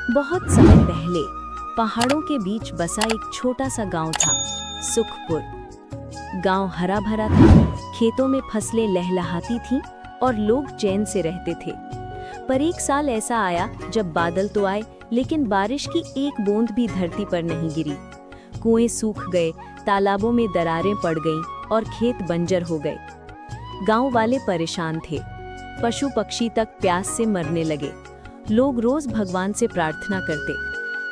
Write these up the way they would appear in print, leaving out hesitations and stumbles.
बहुत समय पहले पहाड़ों के बीच बसा एक छोटा सा गांव था, सुखपुर। गांव हरा भरा था, खेतों में फसलें लहलहाती थीं और लोग चैन से रहते थे। पर एक साल ऐसा आया जब बादल तो आए, लेकिन बारिश की एक बूंद भी धरती पर नहीं गिरी। कुएं सूख गए, तालाबों में दरारें पड़ गईं और खेत बंजर हो गए। गांव वाले परेशान थे, पशु पक्षी तक प्यास से मरने लगे। लोग रोज भगवान से प्रार्थना करते,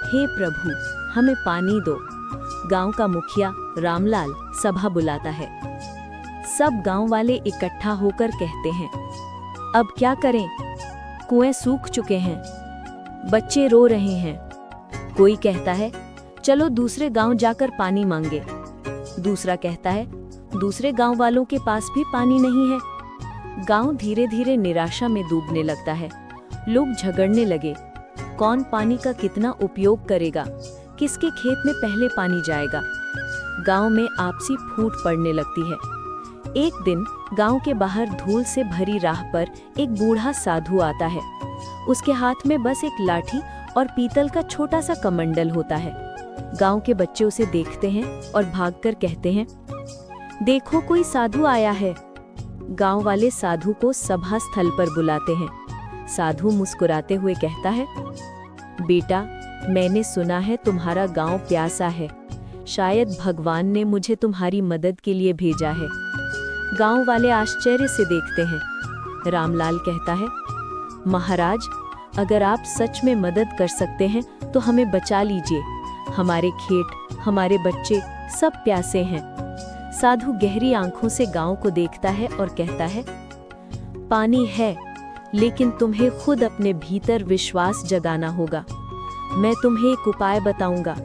हे प्रभु हमें पानी दो। गांव का मुखिया रामलाल सभा बुलाता है। सब गांव वाले इकट्ठा होकर कहते हैं, अब क्या करें? कुएं सूख चुके हैं, बच्चे रो रहे हैं। कोई कहता है, चलो दूसरे गांव जाकर पानी मांगे। दूसरा कहता है, दूसरे गांव वालों के पास भी पानी नहीं है। गांव धीरे धीरे निराशा में डूबने लगता है। लोग झगड़ने लगे, कौन पानी का कितना उपयोग करेगा, किसके खेत में पहले पानी जाएगा। गांव में आपसी फूट पड़ने लगती है। एक दिन गांव के बाहर धूल से भरी राह पर एक बूढ़ा साधु आता है। उसके हाथ में बस एक लाठी और पीतल का छोटा सा कमंडल होता है। गांव के बच्चे उसे देखते हैं और भागकर कहते हैं, देखो कोई साधु आया है। गांव वाले साधु को सभा स्थल पर बुलाते हैं। साधु मुस्कुराते हुए कहता है, बेटा मैंने सुना है तुम्हारा गांव प्यासा है, शायद भगवान ने मुझे तुम्हारी मदद के लिए भेजा है। गांव वाले आश्चर्य से देखते हैं। रामलाल कहता है, महाराज अगर आप सच में मदद कर सकते हैं तो हमें बचा लीजिए। हमारे खेत, हमारे बच्चे सब प्यासे हैं। साधु गहरी आंखों से गांव को देखता है और कहता है, पानी है, लेकिन तुम्हें खुद अपने भीतर विश्वास जगाना होगा। मैं तुम्हें एक उपाय बताऊंगा,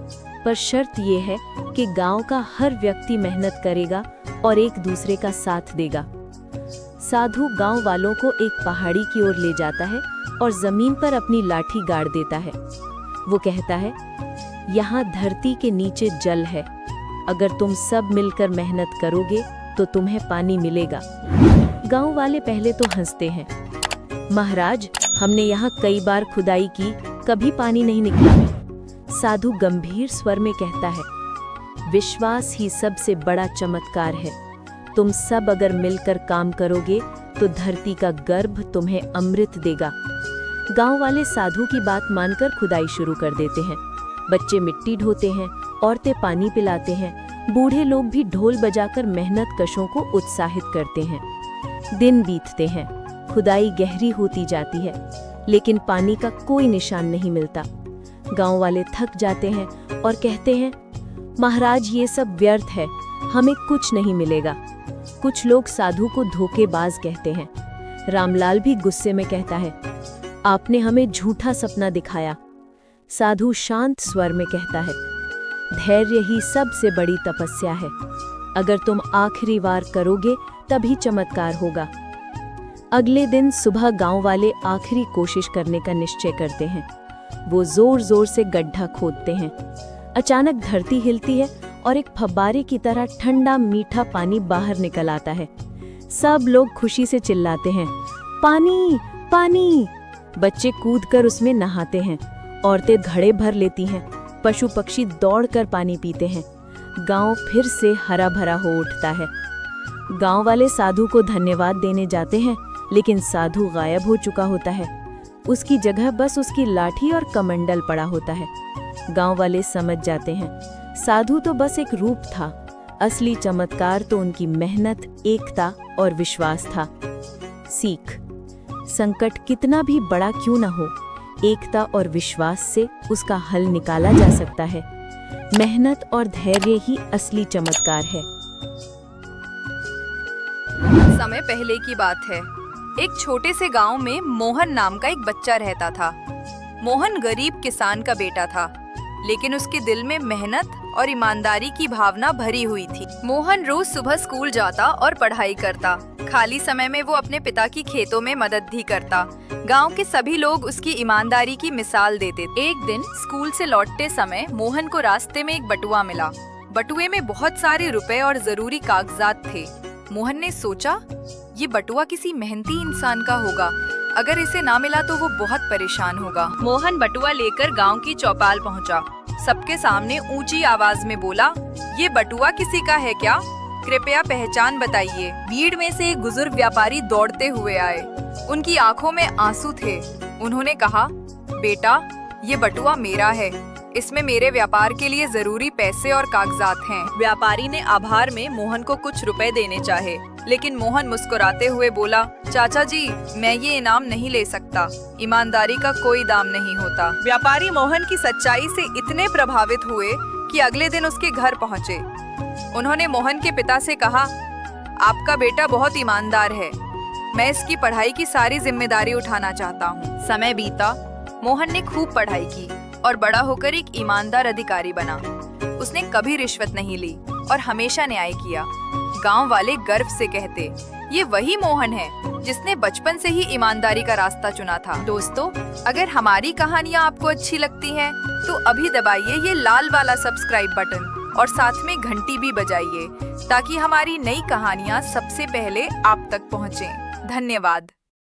पर शर्त यह है कि गांव का हर व्यक्ति मेहनत करेगा और एक दूसरे का साथ देगा। साधु गांव वालों को एक पहाड़ी की ओर ले जाता है और जमीन पर अपनी लाठी गाड़ देता है। वो कहता है, यहाँ धरती के नीचे जल है, अगर तुम सब मिलकर मेहनत करोगे तो तुम्हें पानी मिलेगा। गांव वाले पहले तो हंसते हैं, महाराज हमने यहाँ कई बार खुदाई की, कभी पानी नहीं निकला। साधु गंभीर स्वर में कहता है, विश्वास ही सबसे बड़ा चमत्कार है। तुम सब अगर मिलकर काम करोगे तो धरती का गर्भ तुम्हें अमृत देगा। गांव वाले साधु की बात मानकर खुदाई शुरू कर देते हैं। बच्चे मिट्टी ढोते हैं, औरतें पानी पिलाते हैं, बूढ़े लोग भी ढोल बजाकर मेहनत कशों को उत्साहित करते हैं। दिन बीतते हैं, खुदाई गहरी होती जाती है, लेकिन पानी का कोई निशान नहीं मिलता। गांव वाले थक जाते हैं और कहते हैं, महाराज ये सब व्यर्थ है, हमें कुछ नहीं मिलेगा। कुछ लोग साधु को धोखेबाज कहते हैं। रामलाल भी गुस्से में कहता है, आपने हमें झूठा सपना दिखाया। साधु शांत स्वर में कहता है, धैर्य ही सबसे बड़ी तपस्या है। अगर तुम आखिरी बार करोगे तभी चमत्कार होगा। अगले दिन सुबह गांव वाले आखिरी कोशिश करने का निश्चय करते हैं। वो जोर जोर से गड्ढा खोदते हैं। अचानक धरती हिलती है और एक फव्वारे की तरह ठंडा मीठा पानी बाहर निकल आता है। सब लोग खुशी से चिल्लाते हैं, पानी पानी। बच्चे कूदकर उसमें नहाते हैं, औरतें घड़े भर लेती हैं, पशु पक्षी दौड़कर पानी पीते हैं। गांव फिर से हरा भरा हो उठता है। गांव वाले साधु को धन्यवाद देने जाते हैं, लेकिन साधु गायब हो चुका होता है। उसकी जगह बस उसकी लाठी और कमंडल पड़ा होता है। गांव वाले समझ जाते हैं, साधु तो बस एक रूप था, असली चमत्कार तो उनकी मेहनत, एकता और विश्वास था। सीख, संकट कितना भी बड़ा क्यों न हो, एकता और विश्वास से उसका हल निकाला जा सकता है। मेहनत और धैर्य ही असली चमत्कार है। समय पहले की बात है। एक छोटे से गांव में मोहन नाम का एक बच्चा रहता था। मोहन गरीब किसान का बेटा था, लेकिन उसके दिल में मेहनत और ईमानदारी की भावना भरी हुई थी। मोहन रोज सुबह स्कूल जाता और पढ़ाई करता। खाली समय में वो अपने पिता की खेतों में मदद भी करता। गांव के सभी लोग उसकी ईमानदारी की मिसाल देते। एक दिन स्कूल से लौटते समय मोहन को रास्ते में एक बटुआ मिला। बटुए में बहुत सारे रुपए और जरूरी कागजात थे। मोहन ने सोचा, ये बटुआ किसी मेहनती इंसान का होगा। अगर इसे ना मिला तो वो बहुत परेशान होगा। मोहन बटुआ लेकर गांव की चौपाल पहुंचा। सबके सामने ऊंची आवाज में बोला, ये बटुआ किसी का है क्या? कृपया पहचान बताइए। भीड़ में से एक बुजुर्ग व्यापारी दौड़ते हुए आए। उनकी आंखों में आंसू थे। उन्होंने कहा, बेटा, ये बटुआ मेरा है। इसमें मेरे व्यापार के लिए जरूरी पैसे और कागजात हैं। व्यापारी ने आभार में मोहन को कुछ रुपए देने चाहे, लेकिन मोहन मुस्कुराते हुए बोला, चाचा जी, मैं ये इनाम नहीं ले सकता। ईमानदारी का कोई दाम नहीं होता। व्यापारी मोहन की सच्चाई से इतने प्रभावित हुए कि अगले दिन उसके घर पहुँचे। उन्होंने मोहन के पिता से कहा, आपका बेटा बहुत ईमानदार है। मैं इसकी पढ़ाई की सारी जिम्मेदारी उठाना चाहता हूँ। समय बीता। मोहन ने खूब पढ़ाई की और बड़ा होकर एक ईमानदार अधिकारी बना। उसने कभी रिश्वत नहीं ली और हमेशा न्याय किया। गांव वाले गर्व से कहते, ये वही मोहन है जिसने बचपन से ही ईमानदारी का रास्ता चुना था। दोस्तों, अगर हमारी कहानियाँ आपको अच्छी लगती हैं, तो अभी दबाइए ये लाल वाला सब्सक्राइब बटन और साथ में घंटी भी बजाइए, ताकि हमारी नई कहानियाँ सबसे पहले आप तक पहुँचें। धन्यवाद।